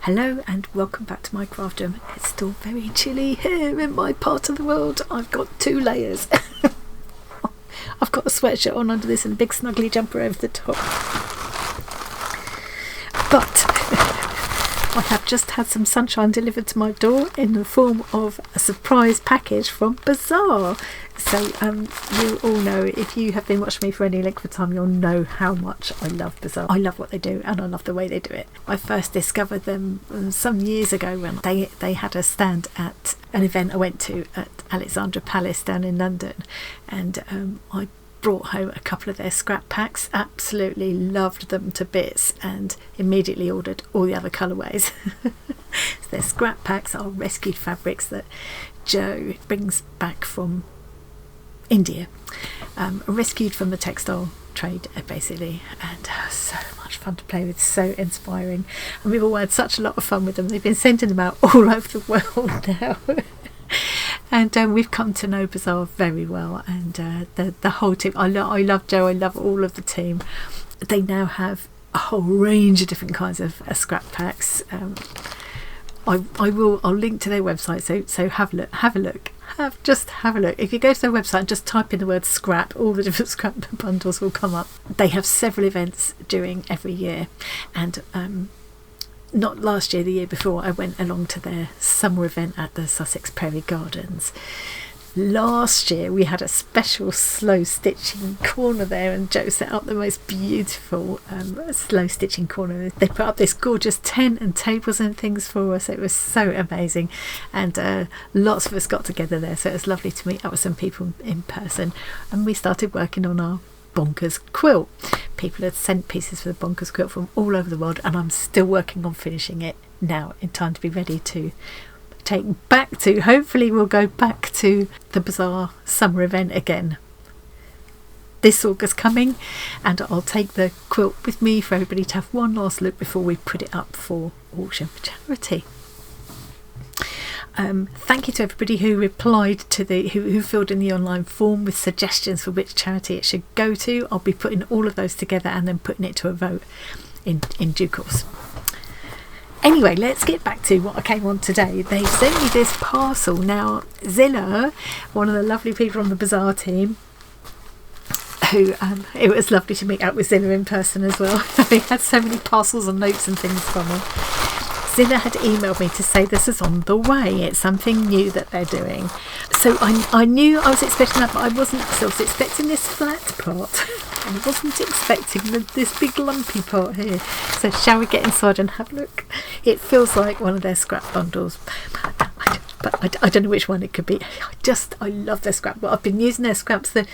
Hello and welcome back to my craft room. It's still very chilly here in my part of the world. I've got 2 layers. I've got a sweatshirt on under this and a big snuggly jumper over the top. But I have just had some sunshine delivered to my door in the form of a surprise package from Bazaar. So you all know, if you have been watching me for any length of time, you'll know how much I love Bazaar. I love what they do and I love the way they do it. I first discovered them some years ago when they had a stand at an event I went to at Alexandra Palace down in London, and I brought home a couple of their scrap packs, absolutely loved them to bits, and immediately ordered all the other colourways. So their scrap packs are rescued fabrics that Joe brings back from India, rescued from the textile trade basically, and so much fun to play with, so inspiring, and we've all had such a lot of fun with them. They've been sending them out all over the world now. And we've come to know Bazaar very well, and the whole team. I love Joe, I love all of the team. They now have a whole range of different kinds of scrap packs. I'll link to their website, so have a look. Just have a look. If you go to their website and just type in the word scrap, all the different scrap bundles will come up. They have several events during every year, and not last year, the year before, I went along to their summer event at the Sussex Prairie Gardens. Last year we had a special slow stitching corner there, and Joe set up the most beautiful slow stitching corner. They put up this gorgeous tent and tables and things for us. It was so amazing, and lots of us got together there, so it was lovely to meet up with some people in person, and we started working on our bonkers quilt. People had sent pieces for the bonkers quilt from all over the world, and I'm still working on finishing it now in time to be ready to take back to, hopefully we'll go back to the Bazaar summer event again this August coming, and I'll take the quilt with me for everybody to have one last look before we put it up for auction for charity. Thank you to everybody who replied to who filled in the online form with suggestions for which charity it should go to. I'll be putting all of those together and then putting it to a vote in due course. Anyway, let's get back to what I came on today. They've sent me this parcel. Now, Zilla, one of the lovely people on the Bazaar team, who it was lovely to meet up with Zilla in person as well. We had so many parcels and notes and things from her. Zilla had emailed me to say this is on the way. It's something new that they're doing. So I knew I was expecting that, but I was expecting this flat part. I wasn't expecting this big lumpy part here. So shall we get inside and have a look? It feels like one of their scrap bundles, but I don't know which one it could be. I love their scrap. Well, I've been using their scraps. The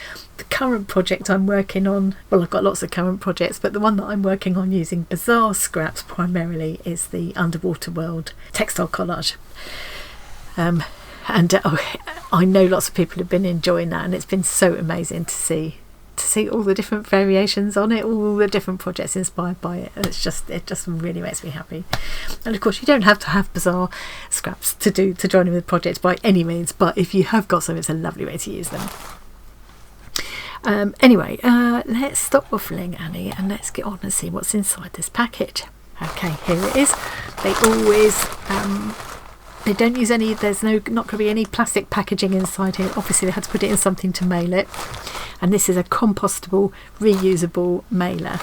current project I'm working on, well, I've got lots of current projects, but the one that I'm working on using Bazaar scraps primarily is the Underwater World textile collage. I know lots of people have been enjoying that, and it's been so amazing to see all the different variations on it, all the different projects inspired by it. And it just really makes me happy. And of course, you don't have to have Bazaar scraps to join in with projects by any means, but if you have got some, it's a lovely way to use them. Anyway, let's stop waffling, Annie, and let's get on and see what's inside this package. Okay, here it is. They always they don't use any, there's not going to be any plastic packaging inside here. Obviously they had to put it in something to mail it, and this is a compostable, reusable mailer.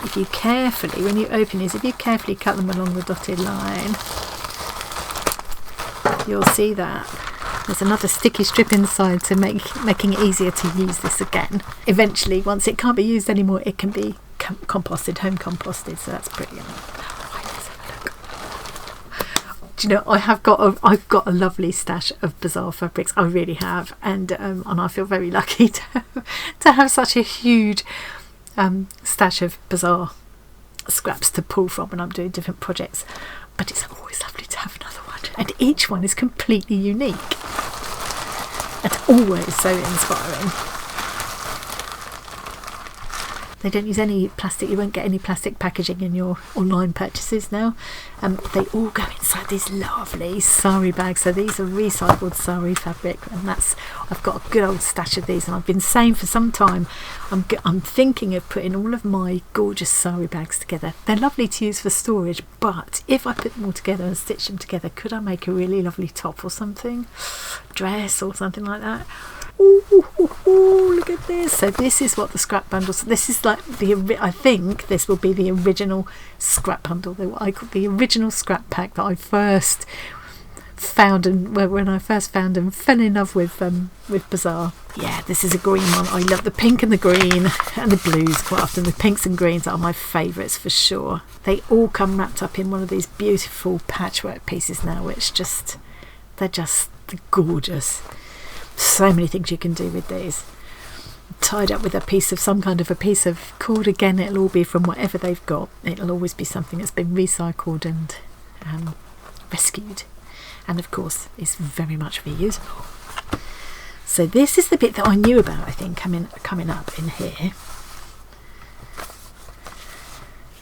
If you carefully, when you open these, if you carefully cut them along the dotted line, you'll see that there's another sticky strip inside, so making it easier to use this again. Eventually, once it can't be used anymore, it can be composted, home composted, so that's brilliant. Do you know, I've got a lovely stash of Bazaar fabrics. I really have, and I feel very lucky to have such a huge stash of Bazaar scraps to pull from when I'm doing different projects. But it's always lovely to have another one, and each one is completely unique and always so inspiring. They don't use any plastic. You won't get any plastic packaging in your online purchases now. They all go inside these lovely sari bags. So these are recycled sari fabric, and I've got a good old stash of these, and I've been saying for some time I'm thinking of putting all of my gorgeous sari bags together. They're lovely to use for storage, but if I put them all together and stitch them together, could I make a really lovely top or something, dress or something like that? Ooh, look at this. So this is what the scrap bundles, this is like I think this will be the original scrap bundle, what I call the original scrap pack that I first found, and when I first found and fell in love with Bazaar. Yeah, this is a green one. I love the pink and the green and the blues quite often. The pinks and greens are my favourites for sure. They all come wrapped up in one of these beautiful patchwork pieces now, which they're just gorgeous. So many things you can do with these. Tied up with a piece of cord. Again, it'll all be from whatever they've got. It'll always be something that's been recycled and rescued, and of course is very much reusable. So this is the bit that I knew about, I think, coming up in here.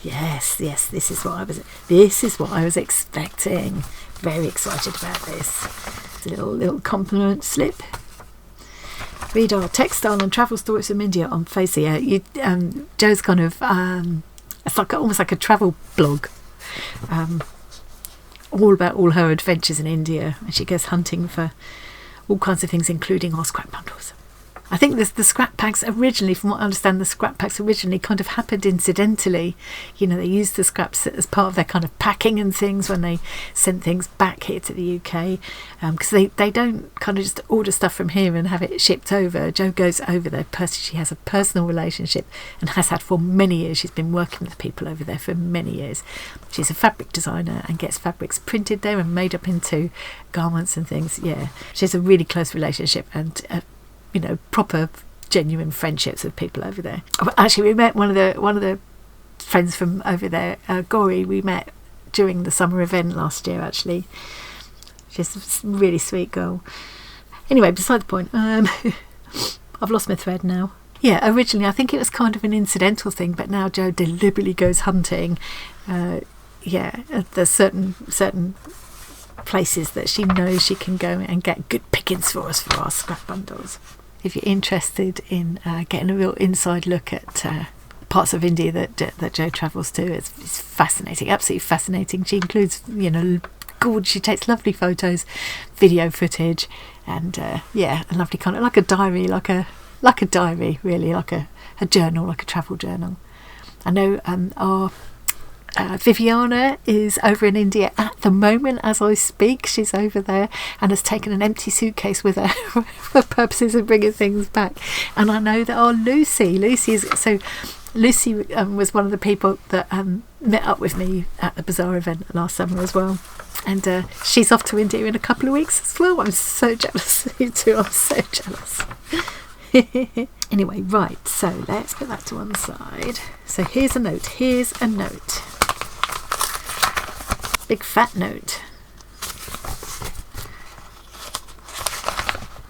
Yes, this is what I was expecting. Very excited about this. Little compliment slip. Read our textile and travel stories from India on Facebook. Jo's kind of it's almost like a travel blog, all about all her adventures in India, and she goes hunting for all kinds of things, including our scrap bundles. I think the scrap packs originally, from what I understand, the scrap packs originally kind of happened incidentally. They used the scraps as part of their kind of packing and things when they sent things back here to the UK, because they don't kind of just order stuff from here and have it shipped over. Jo goes over there. She has a personal relationship and has had for many years. She's been working with people over there for many years. She's a fabric designer and gets fabrics printed there and made up into garments and things. Yeah, she has a really close relationship and proper genuine friendships with people over there. Actually, we met one of the friends from over there, Gori. We met during the summer event last year, actually. She's a really sweet girl. Anyway, beside the point. I've lost my thread now. Yeah, originally I think it was kind of an incidental thing, but now Jo deliberately goes hunting. There's certain places that she knows she can go and get good pickings for us for our scrap bundles. If you're interested in getting a real inside look at parts of India that Jo travels to, it's fascinating, absolutely fascinating. She includes, gorgeous. She takes lovely photos, video footage, and a lovely kind of like a diary, like a diary, really, like a journal, like a travel journal. I know our Viviana is over in India at the moment as I speak. She's over there and has taken an empty suitcase with her for purposes of bringing things back. And I know that our Lucy was one of the people that met up with me at the Bazaar event last summer as well, and she's off to India in a couple of weeks as well. I'm so jealous. You two, I'm so jealous. Anyway, right, so let's put that to one side. So here's a note. Big fat note.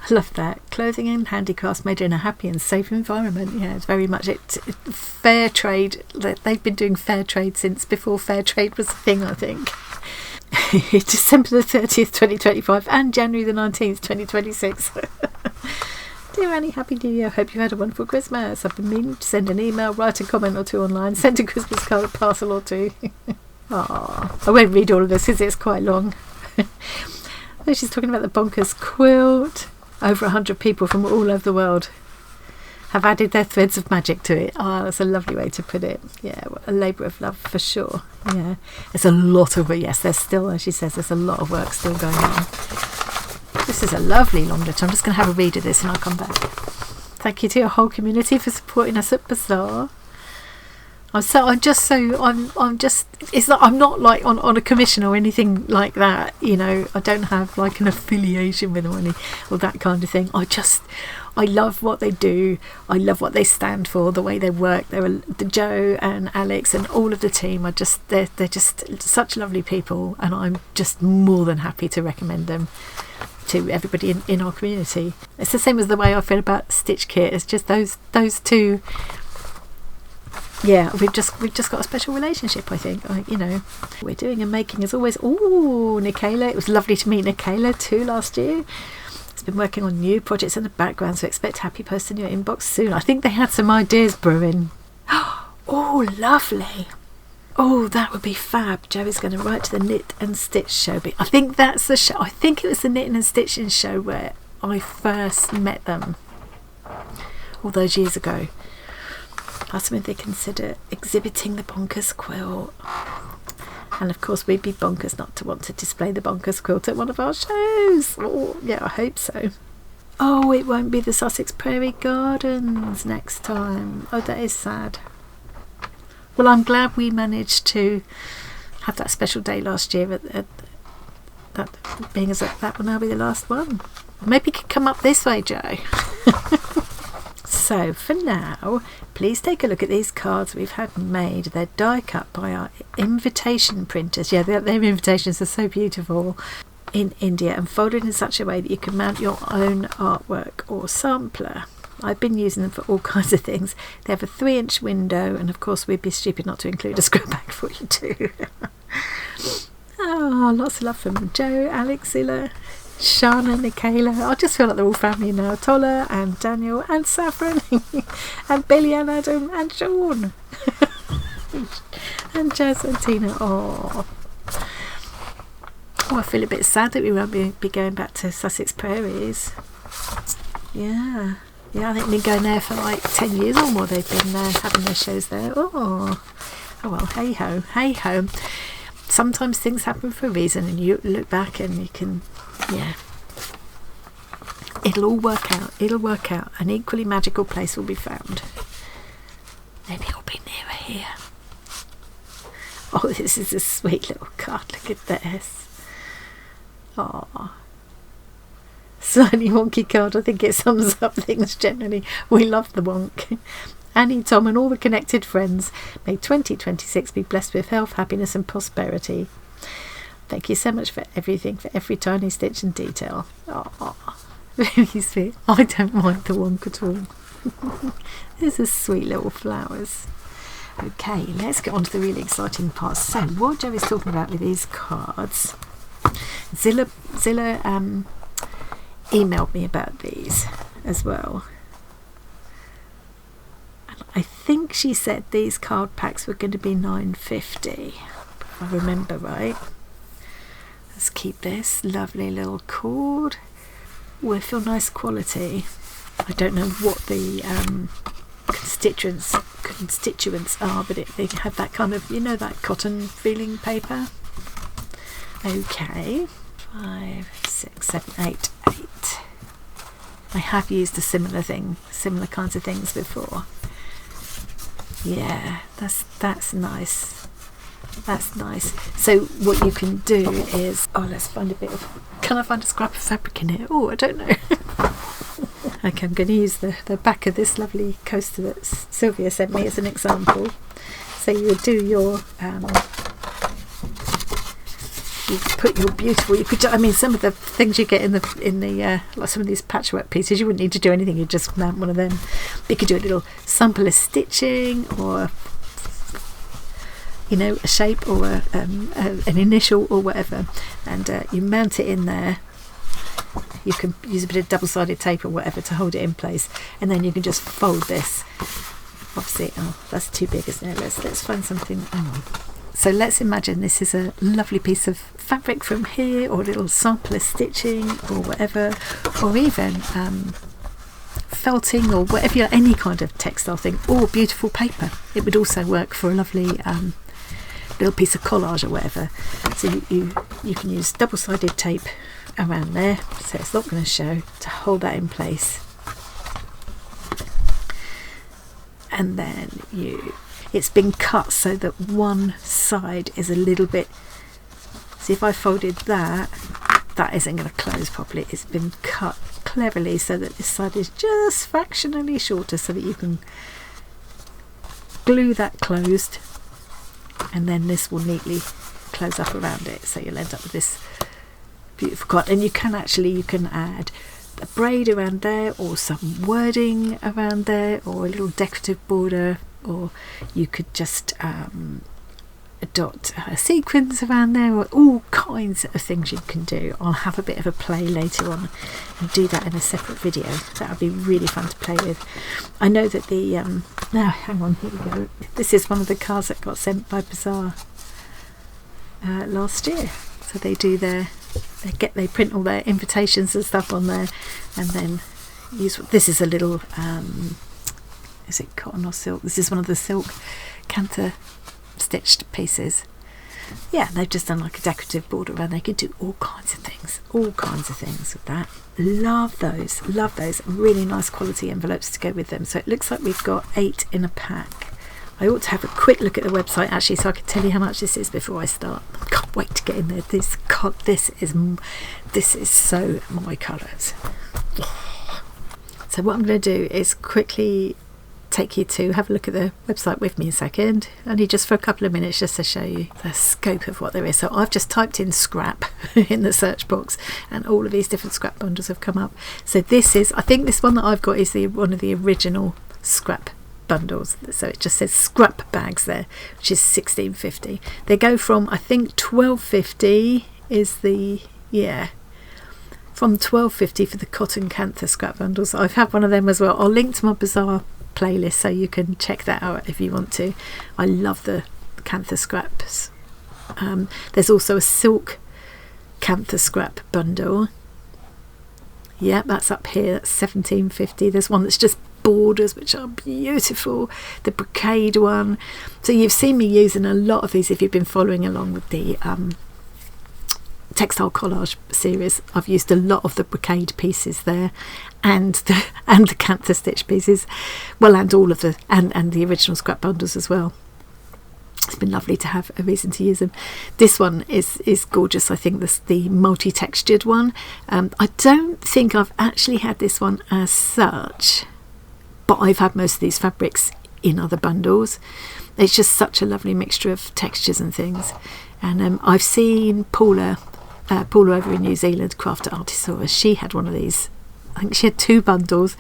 I love that. Clothing and handicrafts made in a happy and safe environment. Yeah, it's very much it. Fair trade. They've been doing fair trade since before fair trade was a thing, I think. December the 30th, 2025 and January the 19th, 2026. Dear Annie, Happy New Year. Hope you had a wonderful Christmas. I've been meaning to send an email, write a comment or two online, send a Christmas card, a parcel or two. I won't read all of this because it's quite long. Oh, she's talking about the bonkers quilt. Over 100 people from all over the world have added their threads of magic to it. Oh, that's a lovely way to put it. Yeah, a labour of love for sure. Yeah, there's a lot of it. Yes, there's still, as she says, there's a lot of work still going on. This is a lovely long letter. I'm just going to have a read of this and I'll come back. Thank you to your whole community for supporting us at Bazaar. I'm not like on a commission or anything like that. I don't have like an affiliation with them or that kind of thing. I love what they do. I love what they stand for, the way they work. The Jo and Alex and all of the team they're just such lovely people, and I'm just more than happy to recommend them to everybody in our community. It's the same as the way I feel about Stitch Kit. It's just those two yeah, we've just got a special relationship, I think. You know, we're doing and making as always. Oh, Nicola, it was lovely to meet Nicola too last year. It's been working on new projects in the background, so expect happy posts in your inbox soon. I think they had some ideas brewing. Oh, lovely. Oh, that would be fab. Joe is going to write to the Knit and Stitch show. I think that's the show. I think it was the Knitting and Stitching show where I first met them all those years ago. Ask them if they consider exhibiting the bonkers quilt. And of course, we'd be bonkers not to want to display the bonkers quilt at one of our shows. Oh, yeah, I hope so. Oh, it won't be the Sussex Prairie Gardens next time. Oh, that is sad. Well, I'm glad we managed to have that special day last year. That being as that will now be the last one. Maybe you could come up this way, Joe. So for now, please take a look at these cards we've had made. They're die cut by our invitation printers. Yeah, their invitations are so beautiful, in India, and folded in such a way that you can mount your own artwork or sampler. I've been using them for all kinds of things. They have a 3-inch window, and of course we'd be stupid not to include a scrap bag for you too. Oh, lots of love from Joe, Alex, Zilla, Shana, Nicola. I just feel like they're all family now. Tola and Daniel and Saffron and Billy and Adam and Sean and Jazz and Tina. Oh, I feel a bit sad that we won't be going back to Sussex Prairies. Yeah, I think they've been going there for like 10 years or more. They've been having their shows there. Oh well, hey ho. Sometimes things happen for a reason, and you look back and you can, yeah, it'll all work out. An equally magical place will be found. Maybe it'll be nearer here. Oh, this is a sweet little card. Look at this. Oh, slightly wonky card. I think it sums up things generally. We love the wonk. Annie, Tom and all the connected friends. May 2026 be blessed with health, happiness and prosperity. Thank you so much for everything, for every tiny stitch and detail. Oh, very sweet. I don't mind the wonk at all. These are sweet little flowers. Okay, let's get on to the really exciting part. So what Joe is talking about with these cards, Zilla emailed me about these as well. I think she said these card packs were going to be $9.50, if I remember right. Let's keep this lovely little cord. Oh, I feel nice quality. I don't know what the constituents are, but they have that kind of, you know, that cotton feeling paper. Okay, 5, 6, 7, 8. I have used a similar kinds of things before. Yeah, that's nice. That's nice. So what you can do is, let's find a bit of, can I find a scrap of fabric in here? Oh, I don't know. Okay, I'm going to use the back of this lovely coaster that Sylvia sent me as an example. So you would do your, you put your beautiful, you could, I mean, some of the things you get in the like some of these patchwork pieces, you wouldn't need to do anything, you just mount one of them. But you could do a little sample of stitching, or, you know, a shape, or an initial or whatever, and you mount it in there. You can use a bit of double-sided tape or whatever to hold it in place, and then you can just fold this. Obviously, that's too big, isn't it? Let's find something. So let's imagine this is a lovely piece of fabric from here, or a little sample of stitching or whatever, or even felting or whatever, any kind of textile thing, or beautiful paper. It would also work for a lovely little piece of collage or whatever. So you can use double-sided tape around there, so it's not going to show, to hold that in place. And then it's been cut so that one side is a little bit, see, if I folded that isn't going to close properly. It's been cut cleverly so that this side is just fractionally shorter, so that you can glue that closed, and then this will neatly close up around it, so you'll end up with this beautiful card. And you can add a braid around there, or some wording around there, or a little decorative border or you could just dot sequins around there, or all kinds of things you can do. I'll have a bit of a play later on and do that in a separate video. That would be really fun to play with. I know that the now hang on, here we go. This is one of the cards that got sent by Bazaar last year. So they do they print all their invitations and stuff on there, and then use this is a little is it cotton or silk? This is one of the silk canter stitched pieces. Yeah, they've just done like a decorative border around. They could do all kinds of things with that. Love those. Really nice quality envelopes to go with them. So it looks like we've got 8 in a pack. I ought to have a quick look at the website actually, so I can tell you how much this is before I start. I can't wait to get in there. This is so my colours. So what I'm going to do is quickly take you to have a look at the website with me a second, only just for a couple of minutes, just to show you the scope of what there is. So I've just typed in scrap in the search box, and all of these different scrap bundles have come up. So this is, I think this one that I've got is one of the original scrap bundles. So it just says scrap bags there, which is $16.50. They go from, I think, $12.50 is the, yeah, from $12.50 for the cotton canther scrap bundles. I've had one of them as well. I'll link to my Bazaar playlist so you can check that out if you want to. I love the canther scraps. There's also a silk canther scrap bundle. Yeah, that's up here. That's $17.50. There's one that's just borders, which are beautiful. The brocade one. So you've seen me using a lot of these if you've been following along with the textile collage series. I've used a lot of the brocade pieces there, and the canther stitch pieces, well, and all of the and the original scrap bundles as well. It's been lovely to have a reason to use them. This one is gorgeous. I think this the multi-textured one. I don't think I've actually had this one as such, but I've had most of these fabrics in other bundles. It's just such a lovely mixture of textures and things. And I've seen Paula over in New Zealand, Crafter Artisaurus. She had one of these. I think she had 2 bundles,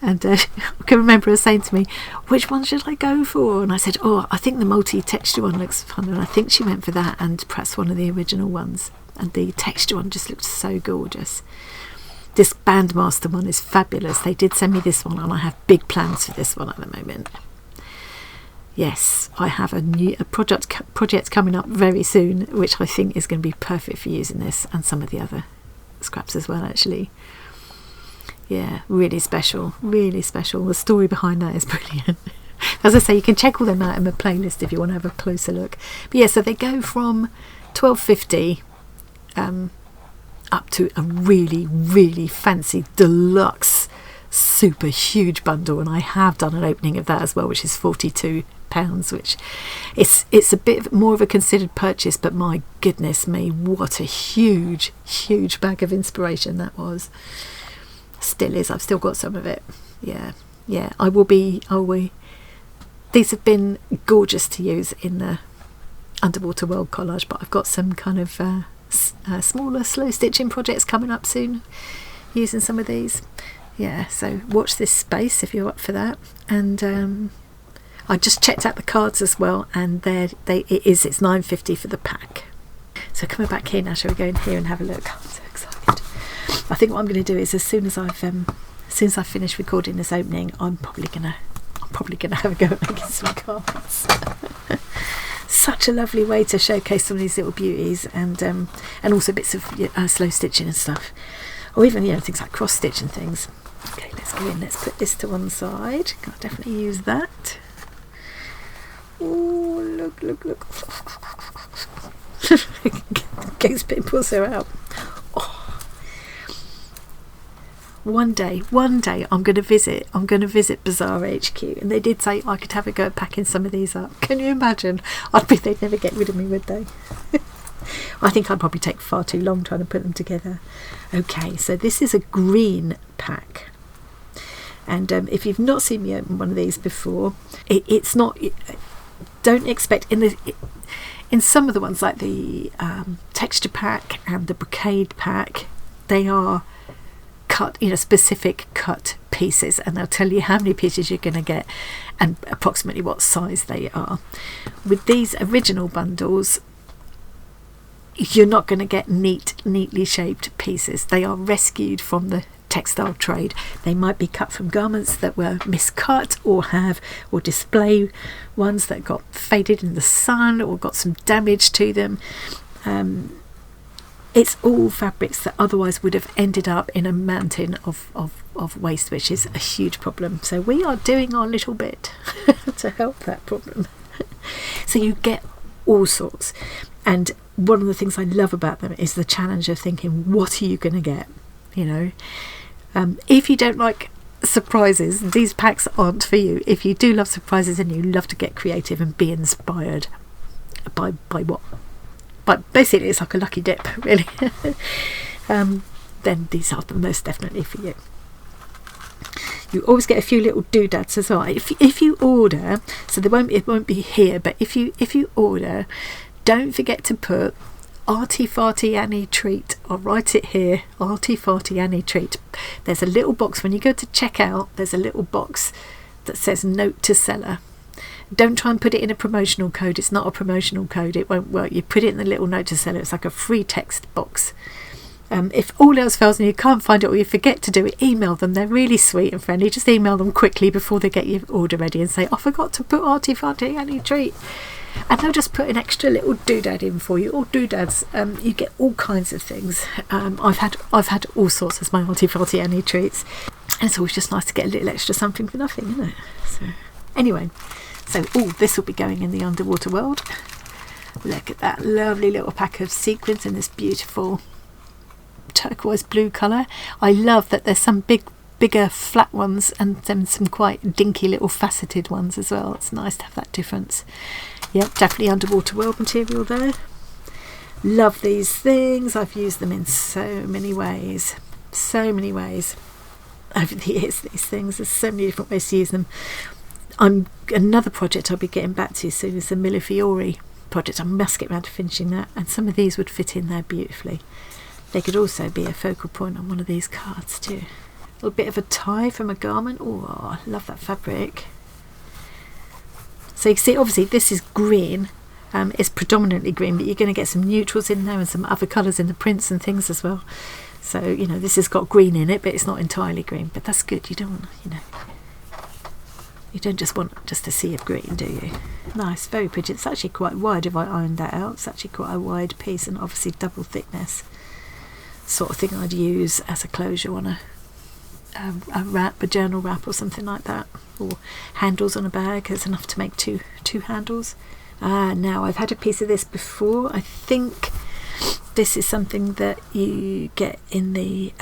and I can remember her saying to me, which one should I go for? And I said, oh, I think the multi-texture one looks fun, and I think she went for that, and perhaps one of the original ones. And the texture one just looked so gorgeous. This Bandmaster one is fabulous. They did send me this one, and I have big plans for this one at the moment. Yes, I have a project coming up very soon, which I think is going to be perfect for using this and some of the other scraps as well, actually. Yeah, really special, really special. The story behind that is brilliant. As I say, you can check all them out in my playlist if you want to have a closer look. But yeah, so they go from $12.50 up to a really, really fancy deluxe super huge bundle, and I have done an opening of that as well, which is £42, which it's a bit more of a considered purchase, but my goodness me, what a huge bag of inspiration that was. Still is. I've still got some of it. Yeah, these have been gorgeous to use in the underwater world collage, but I've got some kind of smaller slow stitching projects coming up soon using some of these. Yeah, so watch this space if you're up for that. And I just checked out the cards as well, and it's $9.50 for the pack. So coming back here now, shall we go in here and have a look? I'm so excited. I think what I'm going to do is as soon as I finish recording this opening, I'm probably gonna have a go at making some cards. Such a lovely way to showcase some of these little beauties, and also bits of slow stitching and stuff, or even things like cross stitch and things. Okay, let's go in. Let's put this to one side. I'll definitely use that. Oh, look. Ghost pimples are out. Oh. One day I'm going to visit Bazaar HQ, and they did say I could have a go at packing some of these up. Can you imagine? I bet they'd never get rid of me, would they? I think I'd probably take far too long trying to put them together. Okay, so this is a green pack, and if you've not seen me open one of these before, it's not. Don't expect in some of the ones like the texture pack and the brocade pack, they are cut, specific cut pieces, and they'll tell you how many pieces you're going to get and approximately what size they are. With these original bundles, you're not going to get neatly shaped pieces. They are rescued from the textile trade. They might be cut from garments that were miscut, or display ones that got faded in the sun or got some damage to them. It's all fabrics that otherwise would have ended up in a mountain of waste, which is a huge problem. So we are doing our little bit to help that problem. So you get all sorts, and one of the things I love about them is the challenge of thinking, what are you going to get? If you don't like surprises, these packs aren't for you. If you do love surprises and you love to get creative and be inspired by what? But basically it's like a lucky dip, really. Then these are most definitely for you. You always get a few little doodads as well. If you order, so it won't be here, but if you order, don't forget to put Arty Farty Annie Treat. I'll write it here, Arty Farty Annie Treat. There's a little box when you go to check out. There's a little box that says note to seller. Don't try and put it in a promotional code. It's not a promotional code. It won't work. You put it in the little note to seller. It's like a free text box. If all else fails and you can't find it, or you forget to do it, email them. They're really sweet and friendly. Just email them quickly before they get your order ready and say, I forgot to put Arty Farty Annie Treat. And they'll just put an extra little doodad in for you, or doodads. You get all kinds of things. I've had all sorts as my Arty Farty Annie Treats, and it's always just nice to get a little extra something for nothing, isn't it? So anyway, this will be going in the underwater world. Look at that lovely little pack of sequins in this beautiful turquoise blue colour. I love that there's some bigger flat ones and then some quite dinky little faceted ones as well. It's nice to have that difference. Yep, definitely underwater world material there. Love these things. I've used them in so many ways over the years. These things, there's so many different ways to use them. Another project I'll be getting back to soon is the Millefiori project. I must get around to finishing that, and some of these would fit in there beautifully. They could also be a focal point on one of these cards too. A little bit of a tie from a garment. Oh, I love that fabric. So you can see, obviously this is green. It's predominantly green, but you're going to get some neutrals in there and some other colours in the prints and things as well. So, this has got green in it, but it's not entirely green. But that's good. You don't want, you don't just want just a sea of green, do you? Nice, very pretty. It's actually quite wide if I ironed that out. It's actually quite a wide piece, and obviously double thickness. Sort of thing I'd use as a closure on a wrap, a journal wrap or something like that, or handles on a bag. There's enough to make two handles. Now I've had a piece of this before. I think this is something that you get in the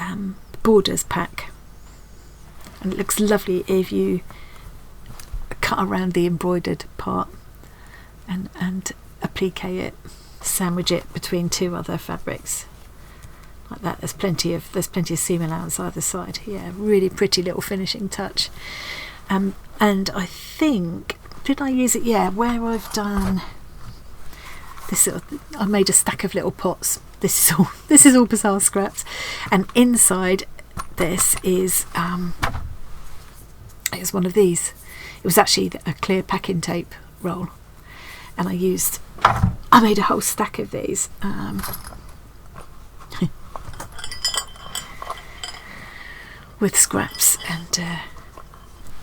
borders pack, and it looks lovely if you cut around the embroidered part and applique it, sandwich it between two other fabrics like that. There's plenty of seam allowance either side. Yeah, really pretty little finishing touch. And I think, did I use it? Yeah, where I've done this, I made a stack of little pots. This is all Bazaar scraps, and inside this is it's one of these. It was actually a clear packing tape roll, and I made a whole stack of these. With scraps and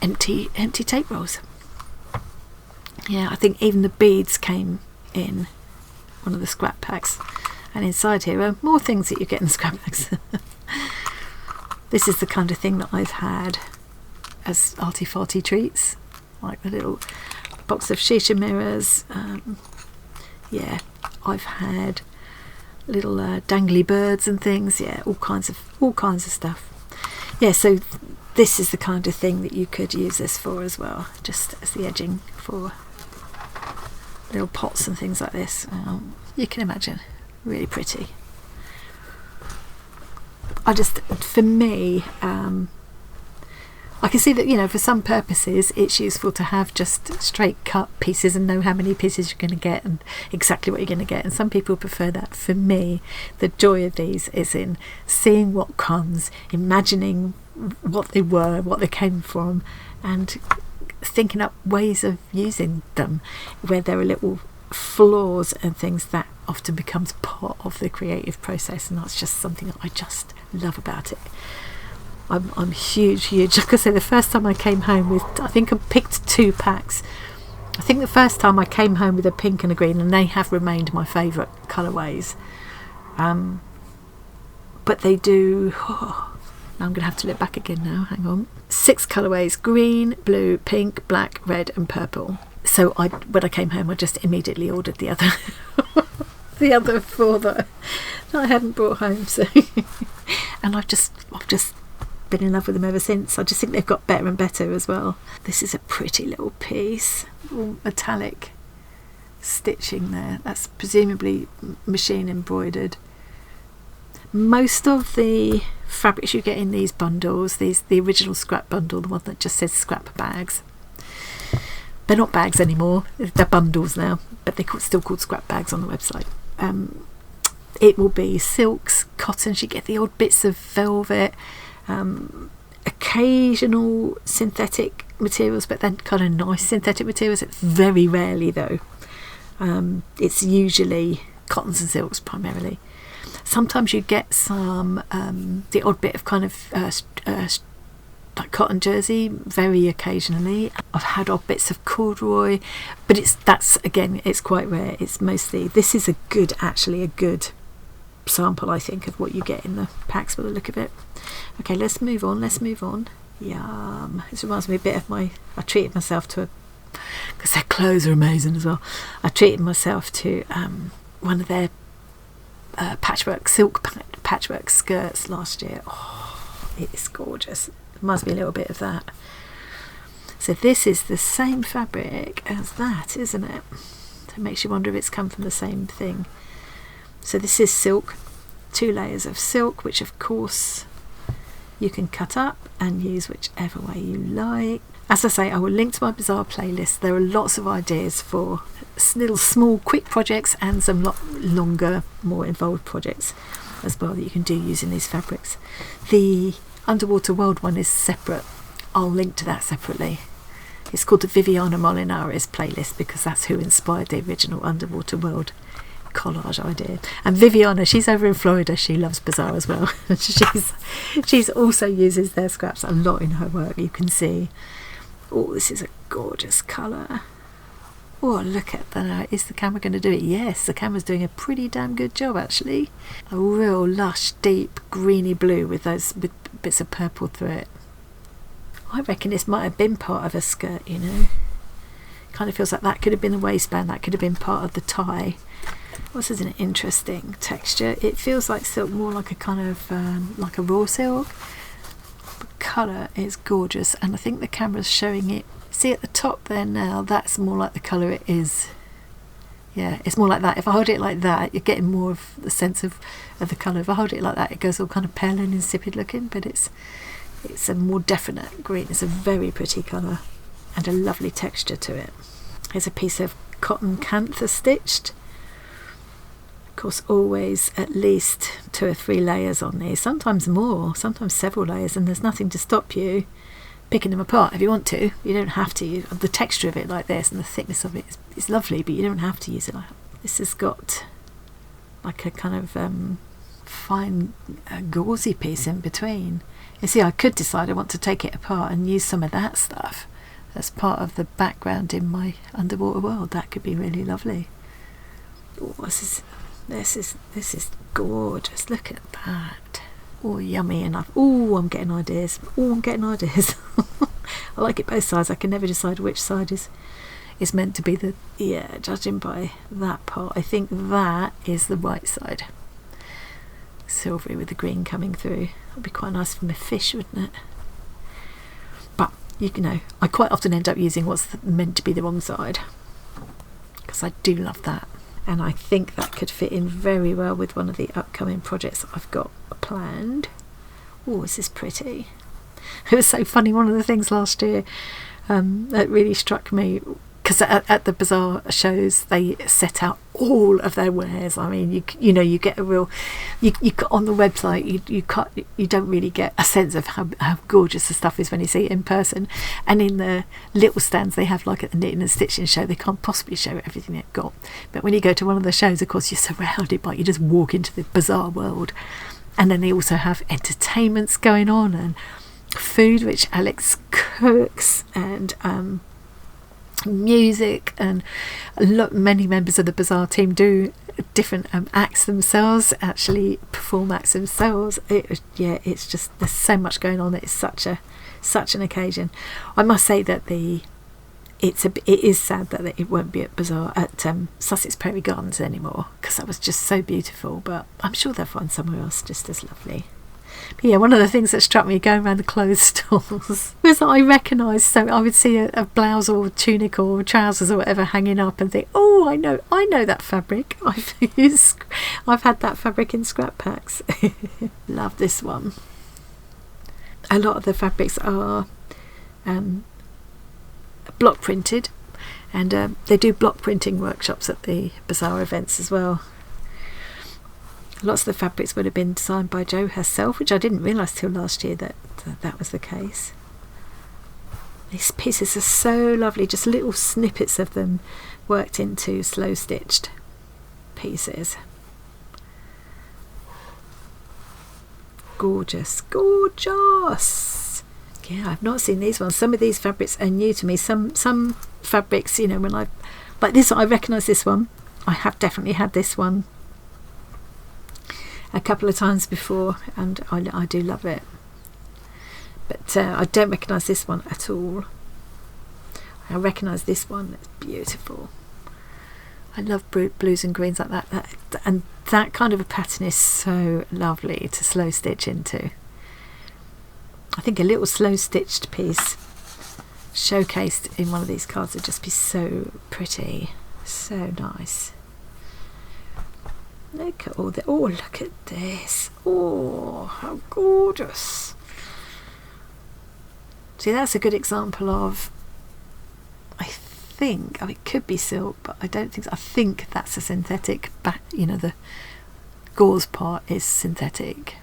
empty tape rolls. Yeah, I think even the beads came in one of the scrap packs, and inside here are more things that you get in scrap packs. This is the kind of thing that I've had as arty farty treats, like the little box of shisha mirrors. Yeah, I've had little dangly birds and things. Yeah, all kinds of stuff. Yeah, so this is the kind of thing that you could use this for as well, just as the edging for little pots and things like this. You can imagine, really pretty. For me, I can see that, for some purposes it's useful to have just straight cut pieces and know how many pieces you're going to get and exactly what you're going to get, and some people prefer that. For me, the joy of these is in seeing what comes, imagining what they were, what they came from, and thinking up ways of using them where there are little flaws and things that often becomes part of the creative process, and that's just something that I just love about it. I'm huge. Like I say, the first time I came home with, I think I picked 2 packs. I think the first time I came home with a pink and a green, and they have remained my favourite colourways. But they do... now I'm going to have to look back again now, hang on. 6 colourways: green, blue, pink, black, red and purple. So when I came home, I just immediately ordered the other the other 4 that I hadn't brought home. So and I've just been in love with them ever since. I just think they've got better and better as well. This is a pretty little piece, all metallic stitching there. That's presumably machine embroidered. Most of the fabrics you get in these bundles, the original scrap bundle, the one that just says scrap bags, they're not bags anymore, they're bundles now, but they're still called scrap bags on the website. It will be silks, cottons, you get the odd bits of velvet, occasional synthetic materials, but then kind of nice synthetic materials. It's very rarely though. It's usually cottons and silks primarily. Sometimes you get some the odd bit of kind of like cotton jersey, very occasionally. I've had odd bits of corduroy, but that's again, it's quite rare. It's mostly, this is a good sample, I think, of what you get in the packs by the look of it. Okay, let's move on. Yum. This reminds me a bit of I treated myself to because their clothes are amazing as well. I treated myself to one of their silk patchwork skirts last year. Oh, it is gorgeous. There must be a little bit of that. So this is the same fabric as that, isn't it? So it makes you wonder if it's come from the same thing. So this is silk, 2 layers of silk, which of course you can cut up and use whichever way you like. As I say, I will link to my Bazaar playlist. There are lots of ideas for little small quick projects and some longer, more involved projects as well that you can do using these fabrics. The Underwater World one is separate. I'll link to that separately. It's called the Viviana Molinares playlist because that's who inspired the original Underwater World collage idea. And Viviana, she's over in Florida, she loves Bazaar as well. she's also uses their scraps a lot in her work, you can see. Oh, this is a gorgeous colour. Oh, look at that. Is the camera going to do it? Yes, the camera's doing a pretty damn good job actually. A real lush, deep, greeny blue with those bits of purple through it. I reckon this might have been part of a skirt, you know. Kind of feels like that could have been the waistband, that could have been part of the tie. This is an interesting texture. It feels like silk, more like a kind of like a raw silk. The colour is gorgeous, and I think the camera's showing it. See at the top there now, that's more like the colour it is. Yeah, it's more like that. If I hold it like that, you're getting more of the sense of the colour. If I hold it like that, it goes all kind of pale and insipid looking, but it's a more definite green. It's a very pretty colour and a lovely texture to it. Here's a piece of cotton cantha stitched. Of course, always at least 2 or 3 layers on these, sometimes more, sometimes several layers, and there's nothing to stop you picking them apart if you want to. You don't have to. The texture of it like this and the thickness of it is lovely, but you don't have to use it like that. This has got like a kind of fine gauzy piece in between. You see, I could decide I want to take it apart and use some of that stuff as part of the background in my Underwater World. That could be really lovely. Oh, this is gorgeous. Look at that. Oh, yummy enough. Oh, I'm getting ideas. I like it both sides. I can never decide which side is meant to be the, yeah, judging by that part, I think that is the right side. Silvery with the green coming through. That'd be quite nice from a fish, wouldn't it? But, you know, I quite often end up using what's meant to be the wrong side, because I do love that. And I think that could fit in very well with one of the upcoming projects that I've got planned. Oh, this is pretty. It was so funny, one of the things last year that really struck me, because at the Bazaar shows they set out all of their wares. I mean, you get a real, you on the website, you don't really get a sense of how gorgeous the stuff is when you see it in person. And in the little stands they have, like at the knitting and stitching show, they can't possibly show everything they've got. But when you go to one of the shows, of course, you're surrounded by, you just walk into the bazaar world. And then they also have entertainments going on and food, which Alex cooks, and music, and many members of the Bazaar team do different acts themselves, actually perform acts themselves. It's just, there's so much going on. It's such an occasion. I must say that it is sad that it won't be at Bazaar at Sussex Prairie Gardens anymore, because that was just so beautiful, but I'm sure they'll find somewhere else just as lovely. But yeah, one of the things that struck me going around the clothes stalls was that I recognised, so I would see a blouse or a tunic or trousers or whatever hanging up and think, oh, I know that fabric. I've had that fabric in scrap packs. Love this one. A lot of the fabrics are block printed, and they do block printing workshops at the Bazaar events as well. Lots of the fabrics would have been designed by Jo herself, which I didn't realise till last year that was the case. These pieces are so lovely, just little snippets of them worked into slow stitched pieces. Gorgeous, gorgeous. Yeah, I've not seen these ones. Some of these fabrics are new to me. Some fabrics, when I like this, I recognise this one. I have definitely had this one a couple of times before, and I do love it, but I don't recognise this one at all. I recognise this one. It's beautiful. I love blues and greens like that, and that kind of a pattern is so lovely to slow stitch into. I think a little slow stitched piece showcased in one of these cards would just be so pretty, so nice. Look at all the, oh, look at this. Oh, how gorgeous. See, that's a good example of, I think, it could be silk, but I don't think so. I think that's a synthetic the gauze part is synthetic.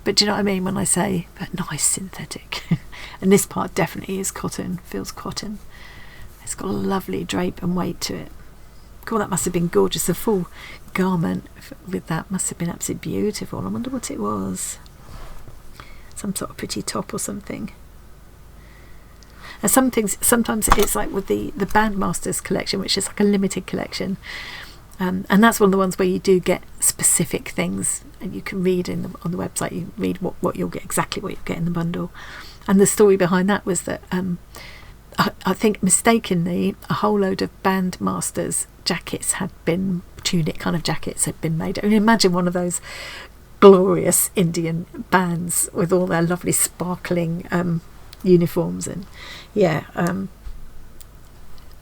But do you know what I mean when I say a nice synthetic? And this part definitely is cotton, feels cotton. It's got a lovely drape and weight to it. God, that must have been gorgeous. The full garment with that must have been absolutely beautiful. I wonder what it was. Some sort of pretty top or something. And some things, sometimes it's like with the Bandmasters collection, which is like a limited collection. And that's one of the ones where you do get specific things, and you can read on the website, you read what you'll get, exactly what you'll get in the bundle. And the story behind that was that I think mistakenly a whole load of Bandmasters jackets tunic kind of jackets had been made. I mean, imagine one of those glorious Indian bands with all their lovely sparkling uniforms, and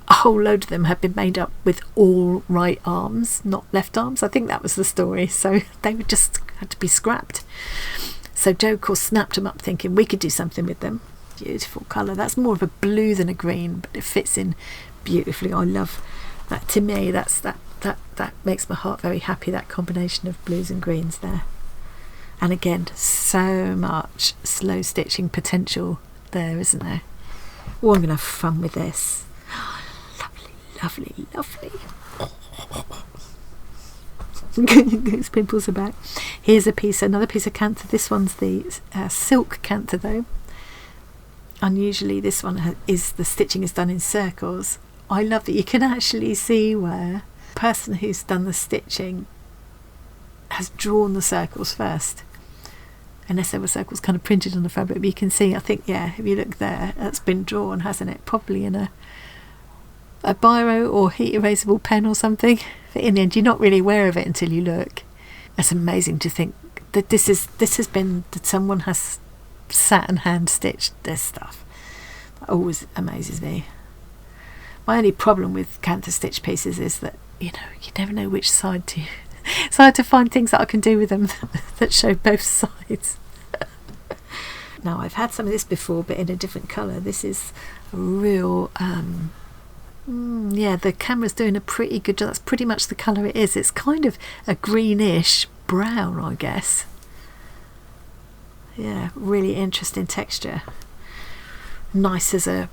a whole load of them had been made up with all right arms, not left arms. I think that was the story. So they would just had to be scrapped. So Jo, of course, snapped them up thinking we could do something with them. Beautiful colour. That's more of a blue than a green, but it fits in beautifully. I love that. To me, that makes my heart very happy, that combination of blues and greens there. And again, so much slow stitching potential there, isn't there? Oh, I'm going to have fun with this. Lovely, lovely. Those pimples are back. Here's another piece of canther. This one's the silk canther though. Unusually this one the stitching is done in circles. I love that you can actually see where the person who's done the stitching has drawn the circles first, unless there were circles kind of printed on the fabric, but you can see, I think, if you look there, that's been drawn, hasn't it? Probably in a biro or heat erasable pen or something. But in the end, you're not really aware of it until you look. It's amazing to think that that someone has sat and hand stitched this stuff. That always amazes me. My only problem with canther stitch pieces is that you never know which side to so I had to find things that I can do with them that show both sides. Now, I've had some of this before, but in a different colour. This is a real Yeah, the camera's doing a pretty good job. That's pretty much the colour it is. It's kind of a greenish brown, I guess. Yeah, really interesting texture. Nice as a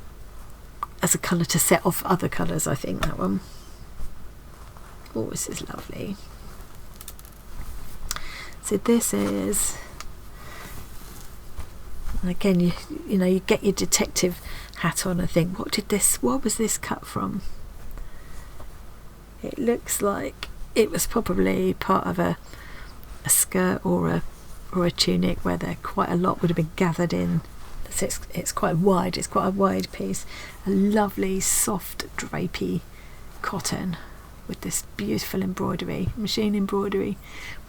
colour to set off other colours, I think, that one. Oh, this is lovely. So this is, and again, you know, you get your detective hat on and think, what was this cut from? It looks like it was probably part of a skirt or a tunic where there quite a lot would have been gathered in. So it's quite wide. It's quite a wide piece. A lovely soft drapey cotton with this beautiful embroidery, machine embroidery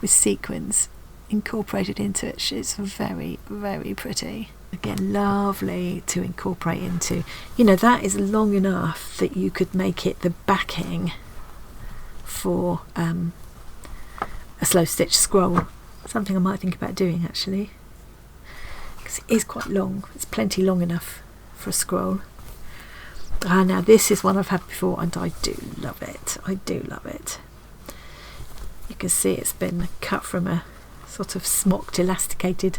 with sequins incorporated into it. It's very, very pretty. Again, lovely to incorporate into. You know, that is long enough that you could make it the backing for a slow stitch scroll. Something I might think about doing, actually, because it is quite long. It's plenty long enough for a scroll. Now this is one I've had before and I do love it. I do love it. You can see it's been cut from a sort of smocked elasticated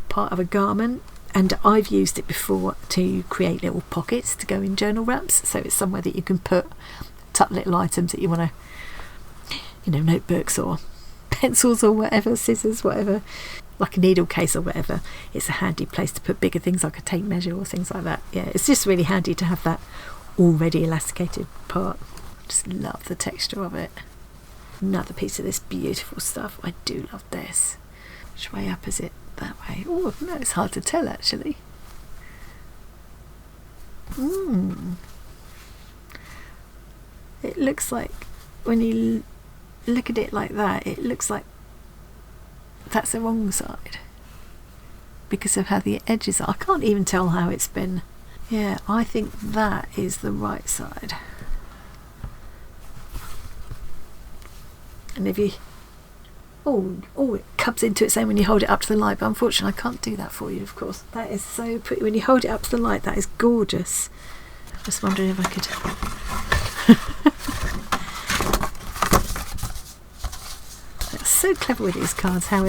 part of a garment, and I've used it before to create little pockets to go in journal wraps, so it's somewhere that you can tuck little items that you want to, you know, notebooks or pencils or whatever, scissors, whatever, like a needle case or whatever. It's a handy place to put bigger things like a tape measure or things like that. Yeah, it's just really handy to have that already elasticated part. I just love the texture of it. Another piece of this beautiful stuff. I do love this. Which way up is it? That way. Oh no, it's hard to tell, actually. It looks like, when you look at it like that, it looks like that's the wrong side because of how the edges are. I can't even tell how it's been. Yeah, I think that is the right side. And if you it cups into it same when you hold it up to the light, but unfortunately I can't do that for you, of course. That is so pretty. When you hold it up to the light, that is gorgeous. Just wondering if I could that's so clever with these cards, how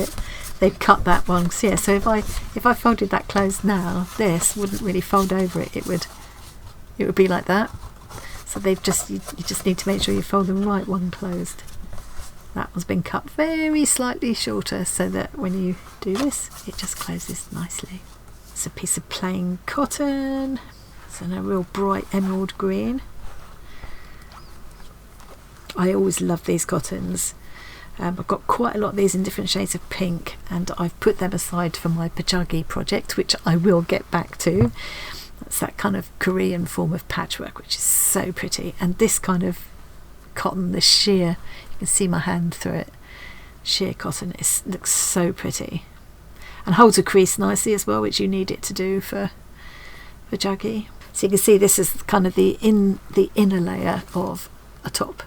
they've cut that one. So yeah, so if I folded that closed now, this wouldn't really fold over it. It would be like that. So you just need to make sure you fold the right one closed. That one's been cut very slightly shorter so that when you do this, it just closes nicely. It's a piece of plain cotton. It's in a real bright emerald green. I always love these cottons. I've got quite a lot of these in different shades of pink, and I've put them aside for my pajagi project, which I will get back to. That's that kind of Korean form of patchwork, which is so pretty. And this kind of cotton, this sheer, you can see my hand through it, sheer cotton, looks so pretty and holds a crease nicely as well, which you need it to do for pajagi. So you can see this is kind of the inner layer of a top,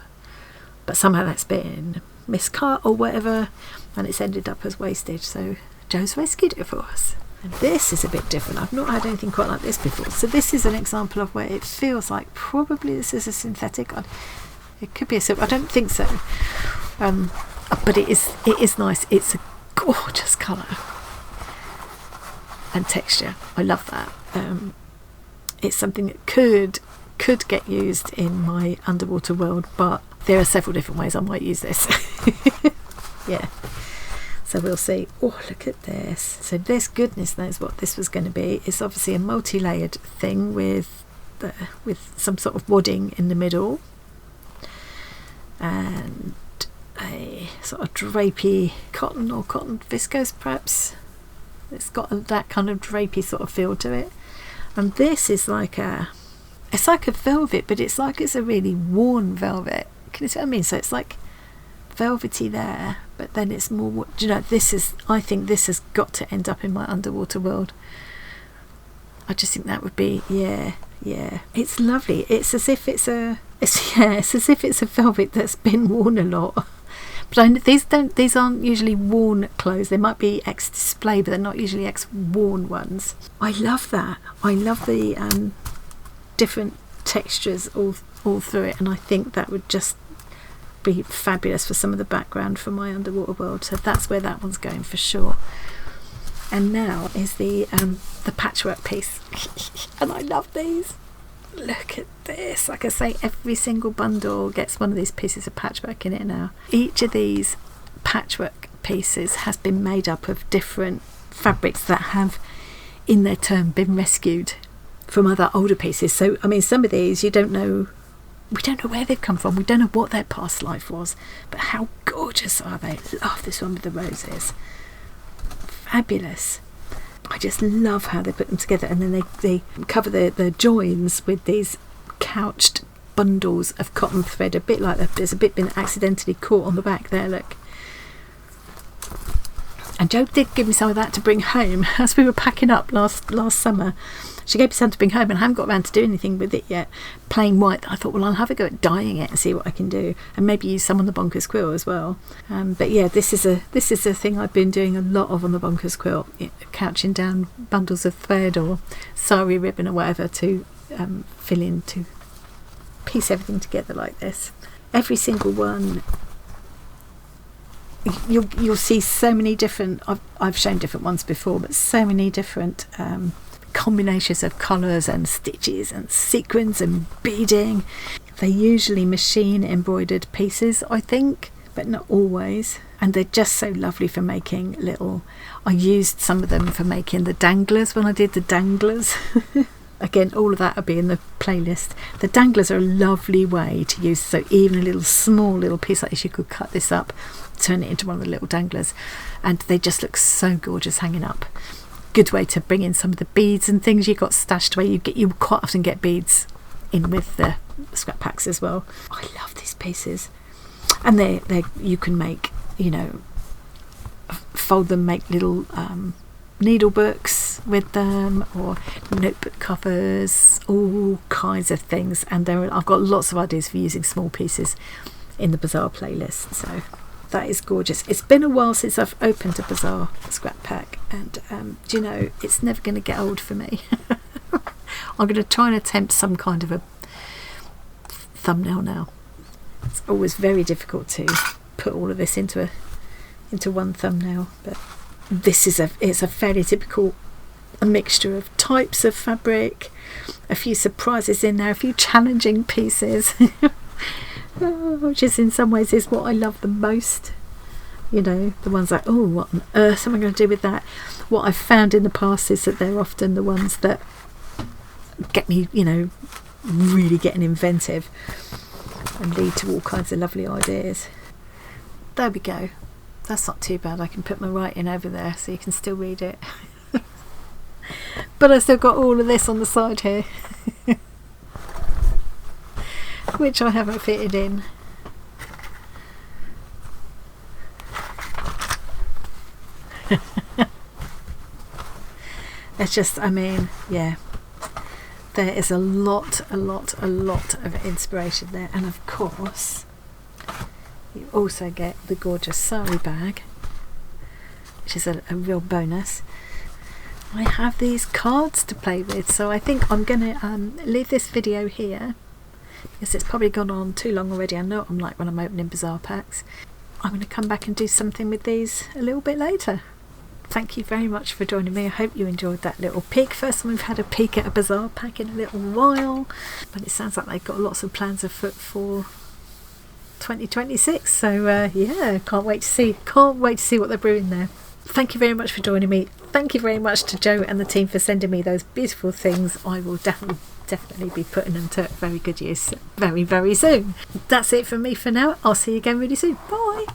but somehow that's been miscut or whatever, and it's ended up as wastage, so Joe's rescued it for us. And this is a bit different. I've not had anything quite like this before. So this is an example of where it feels like probably this is a synthetic. It could be a silk. I don't think so, but it is nice. It's a gorgeous colour and texture. I love that. It's something that could get used in my underwater world, but there are several different ways I might use this. Yeah, so we'll see. Oh, look at this. So this, goodness knows what this was going to be. It's obviously a multi-layered thing with some sort of wadding in the middle and a sort of drapey cotton or cotton viscose, perhaps. It's got that kind of drapey sort of feel to it. And this is like it's like a velvet, but it's like it's a really worn velvet. Can you see what I mean? So it's like velvety there, but then it's more, do you know, I think this has got to end up in my underwater world. I just think that would be, yeah, it's lovely. It's as if it's a velvet that's been worn a lot. But these aren't usually worn clothes. They might be ex-display, but they're not usually ex-worn ones. I love that. I love the different textures all through it, and I think that would just be fabulous for some of the background for my underwater world. So that's where that one's going for sure. And now is the patchwork piece. And I love these. Look at this. Like I say, every single bundle gets one of these pieces of patchwork in it now. Each of these patchwork pieces has been made up of different fabrics that have in their turn been rescued from other older pieces. So I mean, some of these we don't know where they've come from, we don't know what their past life was, but how gorgeous are they. Love this one with the roses. Fabulous. I just love how they put them together, and then they cover the joins with these couched bundles of cotton thread, a bit like there's a bit been accidentally caught on the back there, look. And Jo did give me some of that to bring home as we were packing up last summer. She gave me some to bring home, and I haven't got around to doing anything with it yet. Plain white. I thought, well, I'll have a go at dyeing it and see what I can do, and maybe use some on the bonkers quilt as well. But yeah, this is a thing I've been doing a lot of on the bonkers quilt, couching down bundles of thread or sari ribbon or whatever to fill in, to piece everything together like this. Every single one. You'll see so many different. I've shown different ones before, but so many different combinations of colours and stitches and sequins and beading. They're usually machine embroidered pieces, I think, but not always. And they're just so lovely for making little. I used some of them for making the danglers when I did the danglers. Again, all of that will be in the playlist. The danglers are a lovely way to use, so even a little small little piece like this, you could cut this up, turn it into one of the little danglers, and they just look so gorgeous hanging up. Good way to bring in some of the beads and things you got stashed away. You quite often get beads in with the scrap packs as well. I love these pieces, and they you can make, fold them, make little needle books with them, or notebook covers, all kinds of things. And I've got lots of ideas for using small pieces in the Bazaar playlist. So that is gorgeous. It's been a while since I've opened a Bazaar scrap pack, and it's never going to get old for me. I'm going to try and attempt some kind of a thumbnail now. It's always very difficult to put all of this into one thumbnail, but this is it's a fairly typical mixture of types of fabric, a few surprises in there, a few challenging pieces, which is in some ways is what I love the most. The ones like, oh, what on earth am I going to do with that? What I've found in the past is that they're often the ones that get me, really getting inventive and lead to all kinds of lovely ideas. There we go. That's not too bad. I can put my writing over there so you can still read it. But I still got all of this on the side here, which I haven't fitted in. It's just, yeah, there is a lot of inspiration there. And of course you also get the gorgeous sari bag, which is a real bonus. I have these cards to play with, so I think I'm going to leave this video here, because it's probably gone on too long already. I know what I'm like when I'm opening Bazaar packs. I'm going to come back and do something with these a little bit later. Thank you very much for joining me. I hope you enjoyed that little peek. First time we've had a peek at a Bazaar pack in a little while, but it sounds like they've got lots of plans afoot for 2026, so yeah, can't wait to see what they're brewing there. Thank you very much for joining me. Thank you very much to Jo and the team for sending me those beautiful things. I will definitely be putting them to very good use very, very soon. That's it from me for now. I'll see you again really soon. Bye.